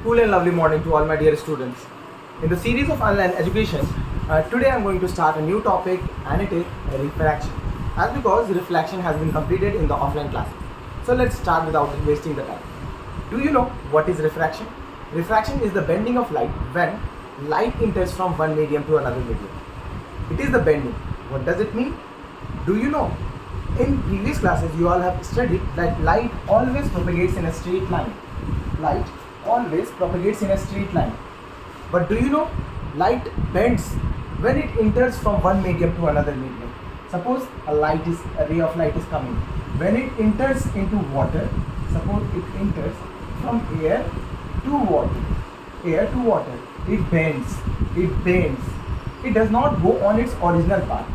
cool and lovely morning to all my dear students. In the series of online education, today I am going to start a new topic, and it is refraction. As because reflection has been completed in the offline classes. So let's start without wasting the time. Do you know what is refraction? Refraction is the bending of light when light enters from one medium to another medium. It is the bending. What does it mean? Do you know? In previous classes you all have studied that light always propagates in a straight line. Light always propagates in a straight line. But do you know light bends when it enters from one medium to another medium? Suppose a ray of light is coming. When it enters into water, suppose it enters from air to water, it bends. It does not go on its original path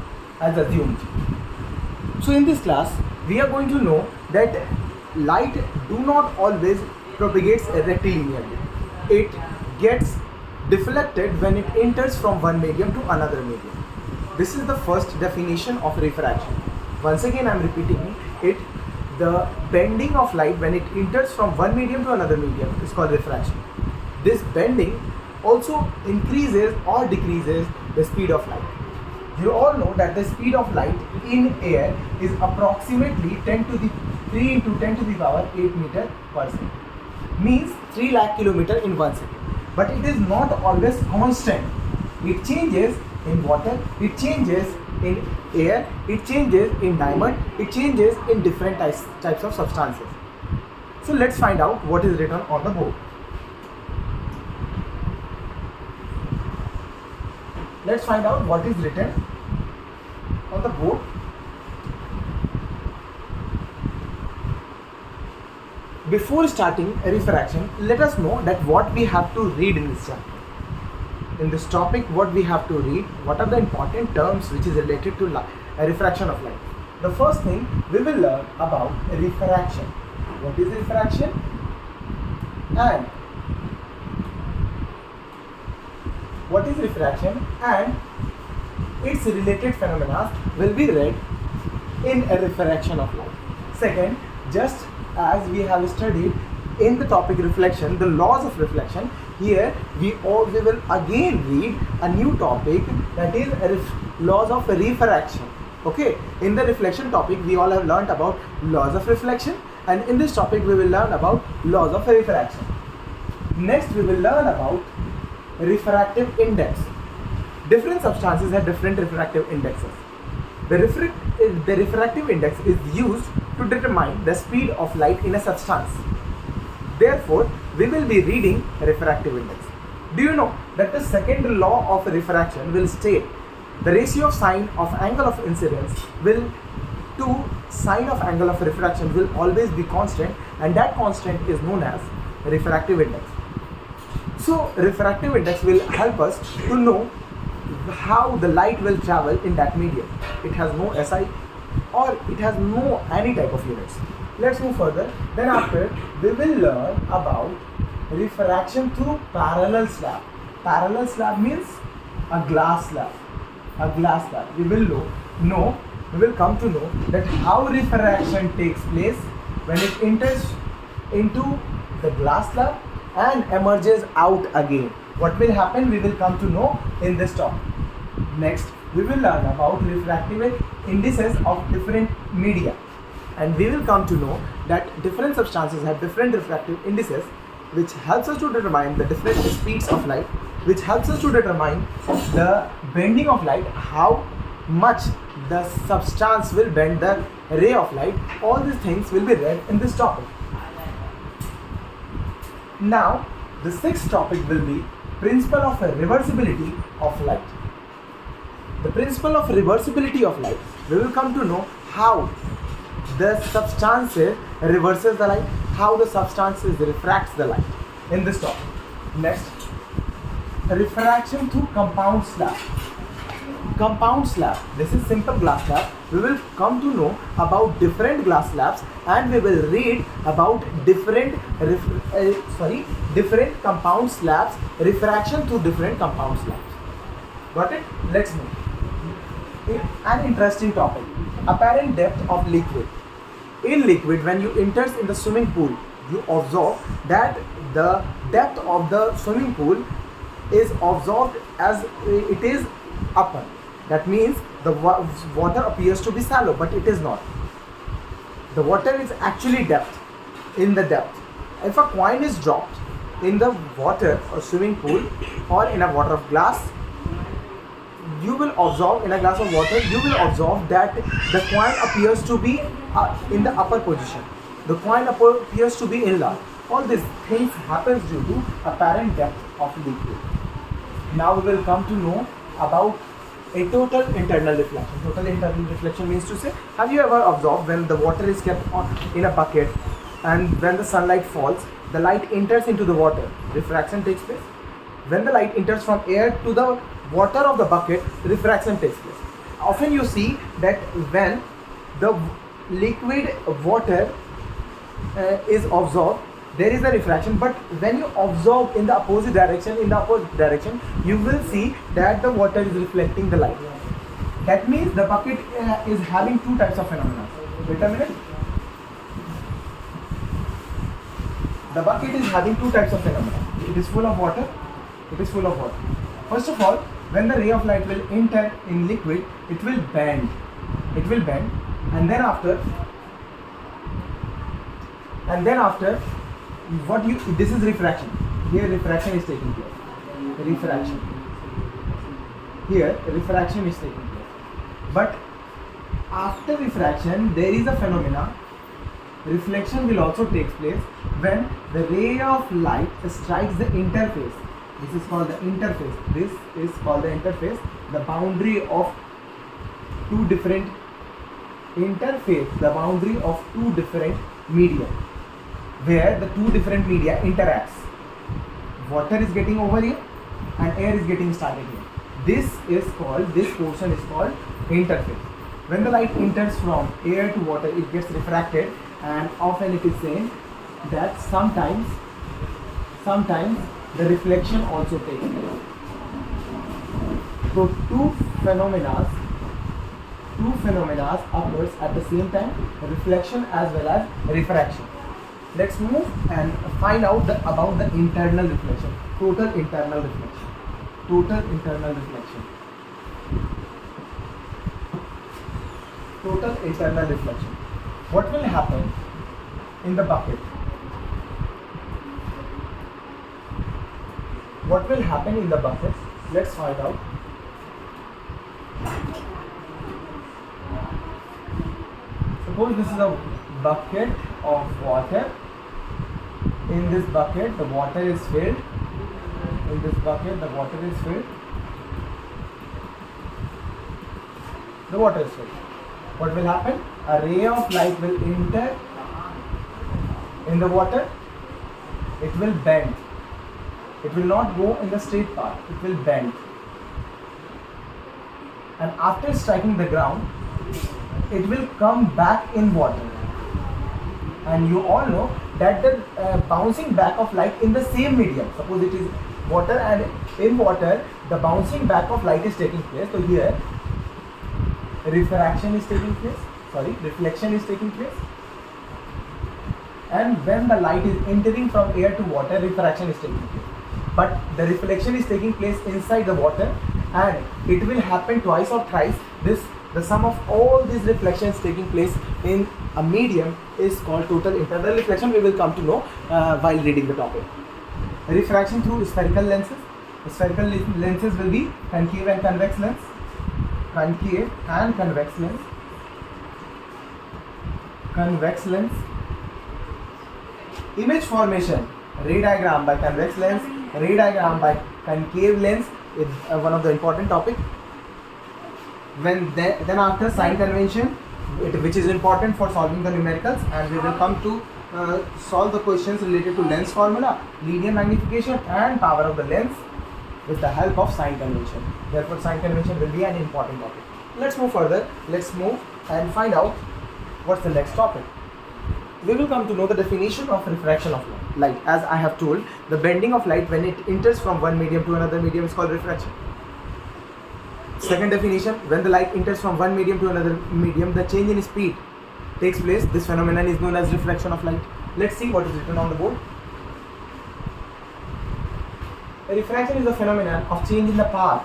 as assumed. So in this class, we are going to know that light do not always propagates rectilinearly. It gets deflected when it enters from one medium to another medium. This is the first definition of refraction. Once again I am repeating it. The bending of light when it enters from one medium to another medium is called refraction. This bending also increases or decreases the speed of light. You all know that the speed of light in air is approximately 3 into 10 to the power 8 meter per second. Means 3 lakh kilometer in 1 second. But it is not always constant. It changes in water, it changes in air, it changes in diamond, it changes in different types of substances. So let's find out what is written on the board. Let's find out what is written on the board. Before starting refraction, let us know that what we have to read in this chapter. In this topic, what we have to read, what are the important terms which is related to refraction of light. The first thing we will learn about refraction. What is refraction? And what is refraction and its related phenomena will be read in a refraction of light. Second, just as we have studied in the topic reflection, the laws of reflection, here we will again read a new topic, that is laws of refraction. Okay, in the reflection topic we all have learnt about laws of reflection, and in this topic we will learn about laws of refraction. Next we will learn about refractive index. Different substances have different refractive indexes. The refractive index is used to determine the speed of light in a substance. Therefore, we will be reading refractive index. Do you know that the second law of refraction will state the ratio of sine of angle of incidence to sine of angle of refraction will always be constant, and that constant is known as refractive index. So refractive index will help us to know how the light will travel in that medium. It has no SI or it has no any type of units. Let's move further. Then after we will learn about refraction through parallel slab. Parallel slab means a glass slab. A glass slab. We will come to know that how refraction takes place when it enters into the glass slab and emerges out again. What will happen, we will come to know in this topic. Next, we will learn about refractive indices of different media, and we will come to know that different substances have different refractive indices, which helps us to determine the different speeds of light, which helps us to determine the bending of light, how much the substance will bend the ray of light. All these things will be read in this topic. Now, the sixth topic will be principle of reversibility of light. The principle of reversibility of light, we will come to know how the substances reverses the light, how the substances refracts the light in this topic. Next, refraction through compound slab. Compound slab, this is simple glass slab. We will come to know about different glass slabs, and we will read about different compound slabs, refraction through different compound slabs. Got it? Let's move. An interesting topic, apparent depth of liquid. In liquid, when you enters in the swimming pool, you observe that the depth of the swimming pool is observed as it is upper. That means the water appears to be shallow, but it is not. The water is actually depth, in the depth. If a coin is dropped in the water or swimming pool or in a water of glass, you will observe, in a glass of water, you will observe that the coin appears to be in the upper position. The coin appears to be inland. All these things happens due to apparent depth of liquid. Now we will come to know about a total internal reflection. Total internal reflection means to say, have you ever observed when the water is kept in a bucket and when the sunlight falls, the light enters into the water, refraction takes place? When the light enters from air to the water of the bucket, refraction takes place. Often you see that when the liquid water is observed, there is a refraction, but when you observe in the opposite direction, you will see that the water is reflecting the light. That means the bucket is having two types of phenomena. Wait a minute. The bucket is having two types of phenomena. It is full of water. It is full of water. First of all, when the ray of light will enter in liquid, it will bend. It will bend, and then after, this is refraction. Here refraction is taking place. Refraction. Here refraction is taking place. But after refraction, there is a phenomena. Reflection will also take place when the ray of light strikes the interface. This is called the interface. This is called the interface. The boundary of two different media, where the two different media interacts. Water is getting over here and air is getting started here. This portion is called interface. When the light enters from air to water, it gets refracted, and often it is saying that sometimes the reflection also takes place. So two phenomena occurs at the same time, reflection as well as refraction. Let's move and find out about the internal reflection, total internal reflection. Total internal reflection. What will happen in the bucket? What will happen in the bucket? Let's find out. Suppose this is a bucket of water. In this bucket, the water is filled. What will happen? A ray of light will enter in the water. It will bend. It will not go in the straight path. It will bend. And after striking the ground, it will come back in water. And you all know that the bouncing back of light in the same medium, suppose it is water, and in water the bouncing back of light is taking place. So here reflection is taking place, and when the light is entering from air to water, refraction is taking place. But the reflection is taking place inside the water, and it will happen twice or thrice. The sum of all these reflections taking place in a medium is called total internal reflection. We will come to know while reading the topic. Refraction through spherical lenses. Spherical lenses will be concave and convex lens. Convex lens. Image formation. Ray diagram by convex lens. Ray diagram by concave lens is one of the important topics. Then after sign convention, which is important for solving the numericals, and we will come to solve the questions related to lens formula, linear magnification and power of the lens with the help of sign convention. Therefore sign convention will be an important topic. Let's move further. Let's move and find out what's the next topic. We will come to know the definition of refraction of light. As I have told, the bending of light when it enters from one medium to another medium is called refraction. Second definition, when the light enters from one medium to another medium, the change in speed takes place. This phenomenon is known as refraction of light. Let's see what is written on the board. Refraction is a phenomenon of change in the path.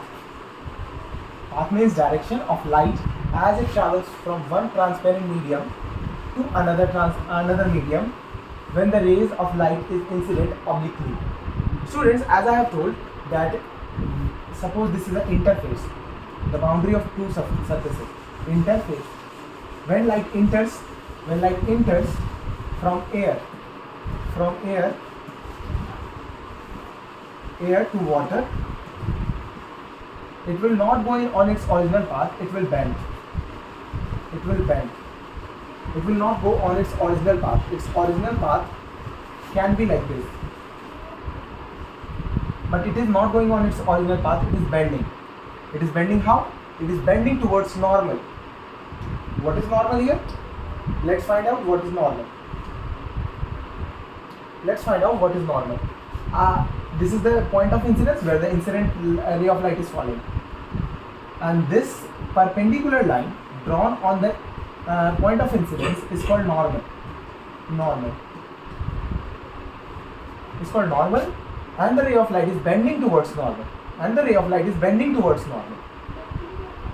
Path means direction of light as it travels from one transparent medium to another medium when the rays of light is incident obliquely. Students, as I have told that suppose this is an interface, the boundary of two surfaces. Interface. When light enters from air to water, it will not go on its original path, it will bend. It will not go on its original path. Its original path can be like this. But it is not going on its original path, it is bending. It is bending how? It is bending towards normal. What is normal here? Let's find out what is normal. This is the point of incidence where the incident ray of light is falling. And this perpendicular line drawn on the point of incidence is called normal. It's called normal, and the ray of light is bending towards normal.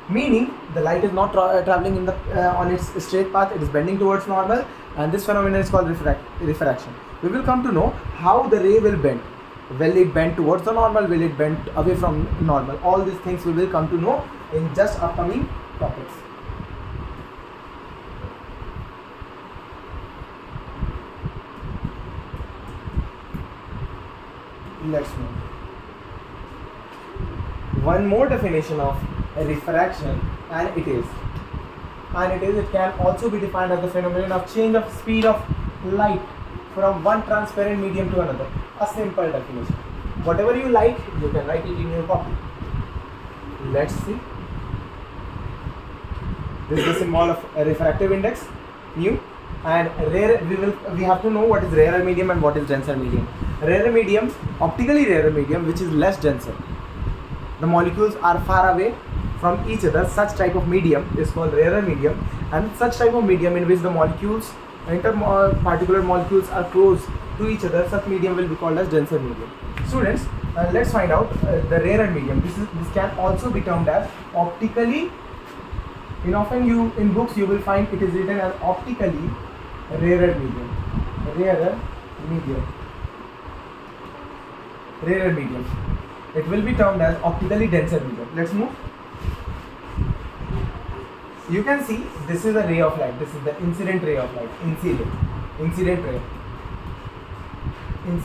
Meaning the light is not traveling in the on its straight path, it is bending towards normal, and this phenomenon is called refraction. We will come to know how the ray will bend. Will it bend towards the normal? Will it bend away from normal? All these things we will come to know in just upcoming topics. Let's move. One more definition of refraction, and it can also be defined as the phenomenon of change of speed of light from one transparent medium to another. A simple definition. Whatever you like, you can write it in your copy. Let's see. This is the symbol of a refractive index, nu, and we have to know what is rarer medium and what is denser medium. Rarer medium, optically rarer medium, which is less denser. The molecules are far away from each other. Such type of medium is called rarer medium, and such type of medium in which the molecules, particular molecules are close to each other, such medium will be called as denser medium. Students, let's find out the rarer medium. This can also be termed as optically. In books you will find it is written as optically rarer medium. It will be termed as optically denser medium. Let's move. You can see this is a ray of light. This is the incident ray of light. Incident ray. This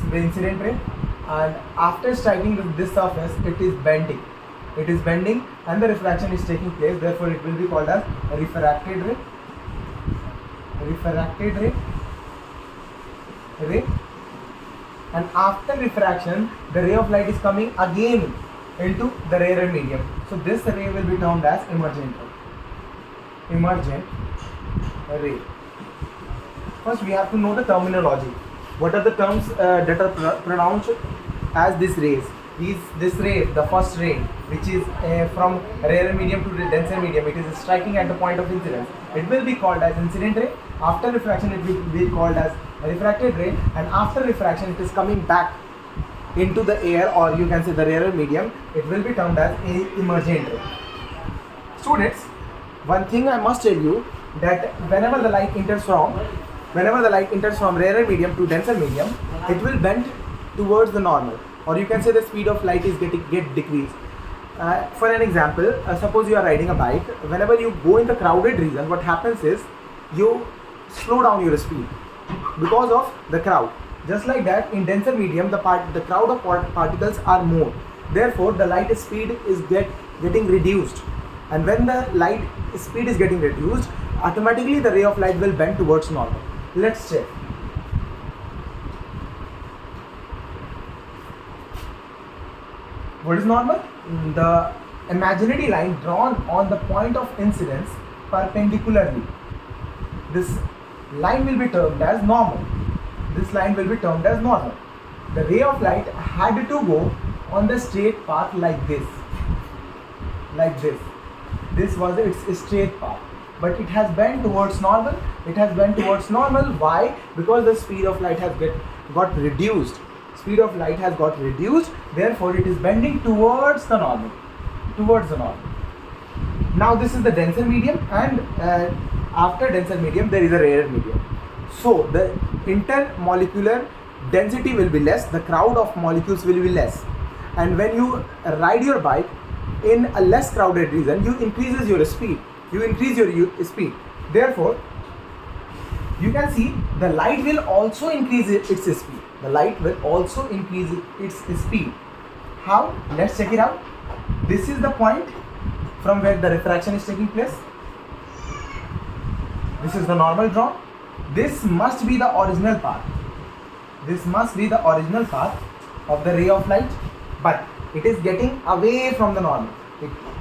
is the incident ray, and after striking this surface, it is bending. And the refraction is taking place. Therefore, it will be called as a refracted ray. And after refraction, the ray of light is coming again into the rarer medium. So this ray will be termed as emergent ray. First, we have to know the terminology. What are the terms that are pronounced as these rays? This ray, the first ray, which is from rarer medium to the denser medium, it is striking at the point of incidence. It will be called as incident ray. After refraction, it will be called as refracted ray, and after refraction, it is coming back into the air, or you can say the rarer medium. It will be termed as emergent ray. Students, one thing I must tell you, that whenever the light enters from rarer medium to denser medium, it will bend towards the normal, or you can say the speed of light is get decreased. For an example, suppose you are riding a bike. Whenever you go in the crowded region, what happens is you slow down your speed because of the crowd. Just like that, in denser medium, the crowd of particles are more. Therefore, the light speed is getting reduced. And when the light speed is getting reduced, automatically the ray of light will bend towards normal. Let's check. What is normal? The imaginary line drawn on the point of incidence perpendicularly. This line will be termed as normal. The ray of light had to go on the straight path like this. This was its straight path, but it has bent towards normal. Why? Because the speed of light has got reduced. speed of light has got reduced, therefore it is bending towards the normal. Now this is the denser medium, and after denser medium there is a rarer medium. So the intermolecular density will be less, the crowd of molecules will be less, and when you ride your bike in a less crowded region, you increase your speed. Therefore, you can see the light will also increase its speed. How? Let's check it out. This is the point from where the refraction is taking place. This is the normal drawn. This must be the original path. Of the ray of light, but it is getting away from the normal.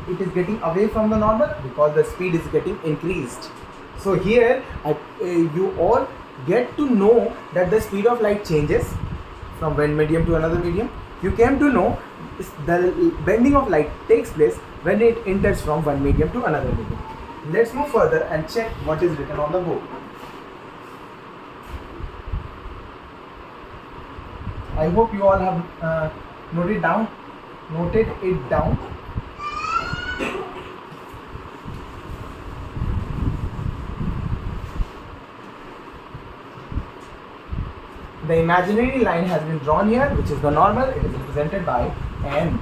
It is getting away from the normal because the speed is getting increased. So here you all get to know that the speed of light changes from one medium to another medium. You came to know the bending of light takes place when it enters from one medium to another medium. Let's move further and check what is written on the board. I hope you all have noted it down. The imaginary line has been drawn here, which is the normal. It is represented by N.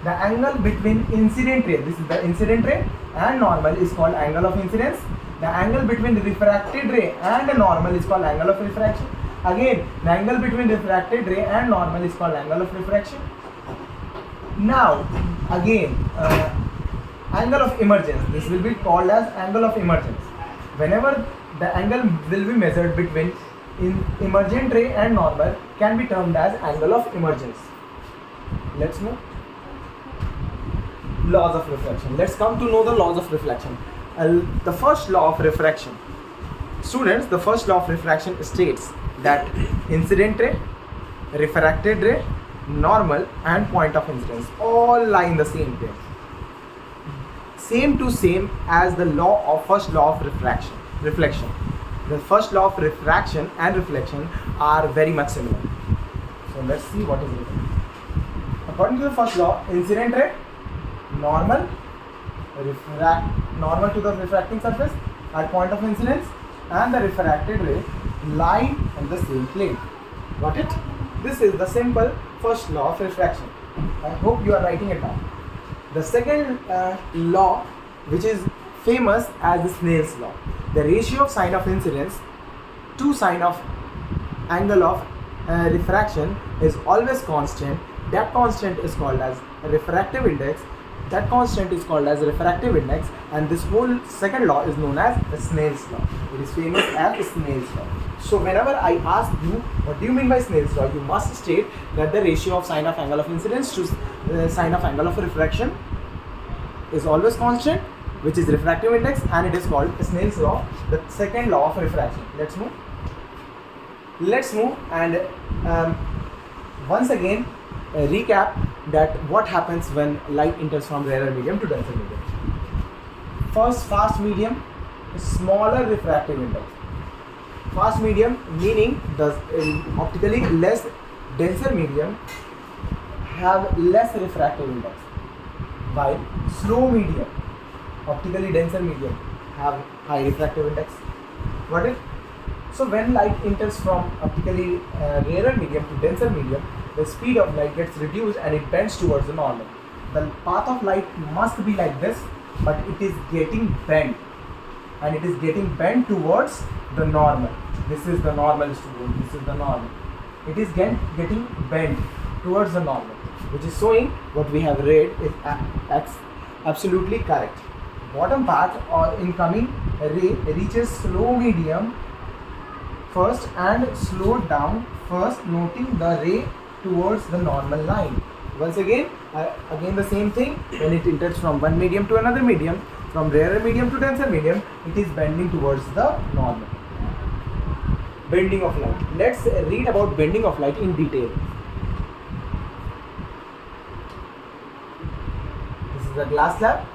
The angle between incident ray, this is the incident ray, and normal is called angle of incidence. The angle between the refracted ray and normal is called angle of refraction. Again, the angle between refracted ray and normal is called angle of refraction. Now, again, angle of emergence. This will be called as angle of emergence. Whenever the angle will be measured between emergent ray and normal, can be termed as angle of emergence. Let's move. Laws of refraction. Let's come to know the laws of reflection. The first law of refraction. Students, the first law of refraction states that incident ray, refracted ray, normal and point of incidence all lie in the same plane. Same to same as the first law of reflection. The first law of refraction and reflection are very much similar. So let's see what is written. According to the first law, incident ray, normal to the refracting surface at point of incidence, and the refracted ray lie on the same plane. Got it? This is the simple first law of refraction. I hope you are writing it down. The second law, which is famous as the Snell's law. The ratio of sine of incidence to sine of angle of refraction is always constant. That constant is called as refractive index. And this whole second law is known as the Snell's law. It is famous as the Snell's law. So whenever I ask you what do you mean by Snell's law, you must state that the ratio of sine of angle of incidence to sine of angle of refraction is always constant, which is refractive index, and it is called Snell's law, the second law of refraction. Let's move and once again recap that what happens when light enters from rarer medium to denser medium. First, fast medium, smaller refractive index. Fast medium meaning the optically less denser medium have less refractive index, while slow medium, optically denser medium have high refractive index. Got it? So when light enters from optically rarer medium to denser medium, the speed of light gets reduced and it bends towards the normal. The path of light must be like this, but it is getting bent, and it is getting bent towards the normal. This is the normal, student. This is the normal. It is getting bent towards the normal, which is showing what we have read is absolutely correct. Bottom part or incoming ray reaches slow medium first and slowed down first, noting the ray towards the normal line. Once again, the same thing. When it enters from one medium to another medium, from rarer medium to denser medium, it is bending towards the normal. Bending of light. Let's read about bending of light in detail. This is a glass slab,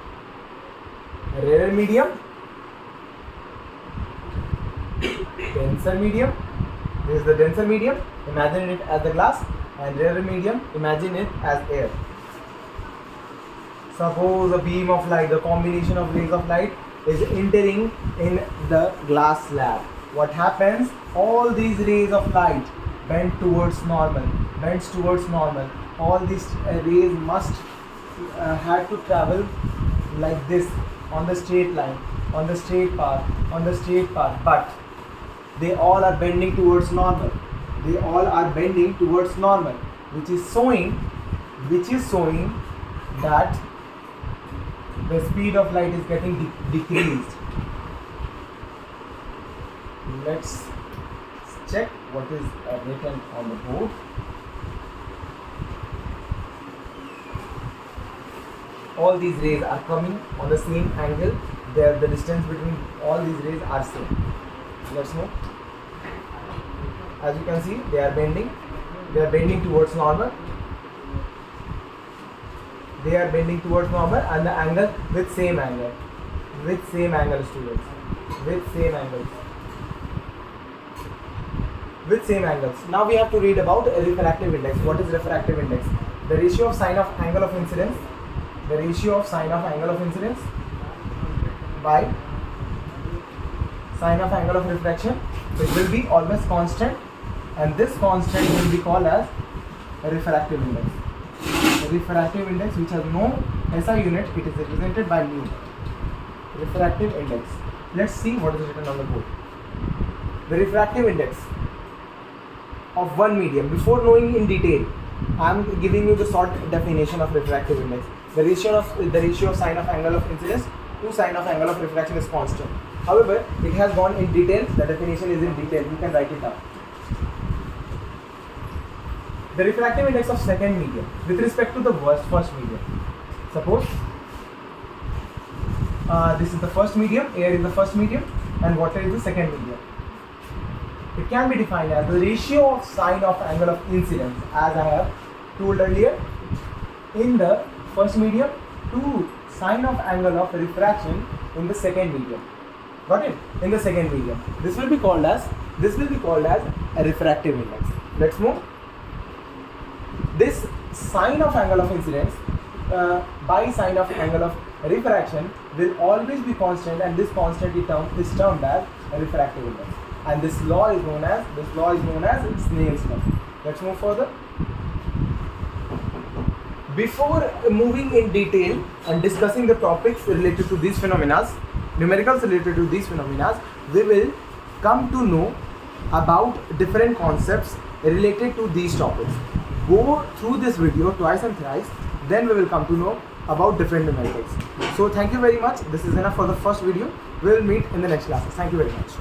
rarer medium, denser medium. This is the denser medium. imagine it as the glass, and rare medium, imagine it as air. Suppose a beam of light, the combination of rays of light is entering in the glass slab. What happens? All these rays of light bend towards normal, bends towards normal. All these rays must have to travel like this on the straight line, on the straight path, on the straight path, but they all are bending towards normal. They all are bending towards normal, which is showing that the speed of light is getting decreased. Let's check what is written on the board. All these rays are coming on the same angle. The distance between all these rays are same. Let's move. As you can see, they are bending. They are bending towards normal. They are bending towards normal, and the angle with same angle. With same angle, students. With same angles. With same angles. Now we have to read about a refractive index. What is refractive index? The ratio of sine of angle of incidence. The ratio of sine of angle of incidence by sine of angle of refraction. It will be always constant, and this constant will be called as a refractive index. The refractive index, which has no SI unit, it is represented by mu. Refractive index. Let's see what is written on the board. The refractive index of one medium. Before knowing in detail, I am giving you the short definition of refractive index. The ratio of sine of angle of incidence to sine of angle of refraction is constant. However, it has gone in detail. The definition is in detail. You can write it down. The refractive index of second medium with respect to the first medium. Suppose this is the first medium, air is the first medium, and water is the second medium. It can be defined as the ratio of sine of angle of incidence, as I have told earlier, in the first medium to sine of angle of refraction in the second medium. Got it? In the second medium. This will be called as a refractive index. Let's move. This sine of angle of incidence by sine of angle of refraction will always be constant, and this constant is termed as a refractive index. And this law is known as Snell's law. Let's move further. Before moving in detail and discussing the topics related to these phenomena, numericals related to these phenomena, we will come to know about different concepts related to these topics. Go through this video twice and thrice, then we will come to know about different numericals. So thank you very much. This is enough for the first video. We will meet in the next classes. Thank you very much.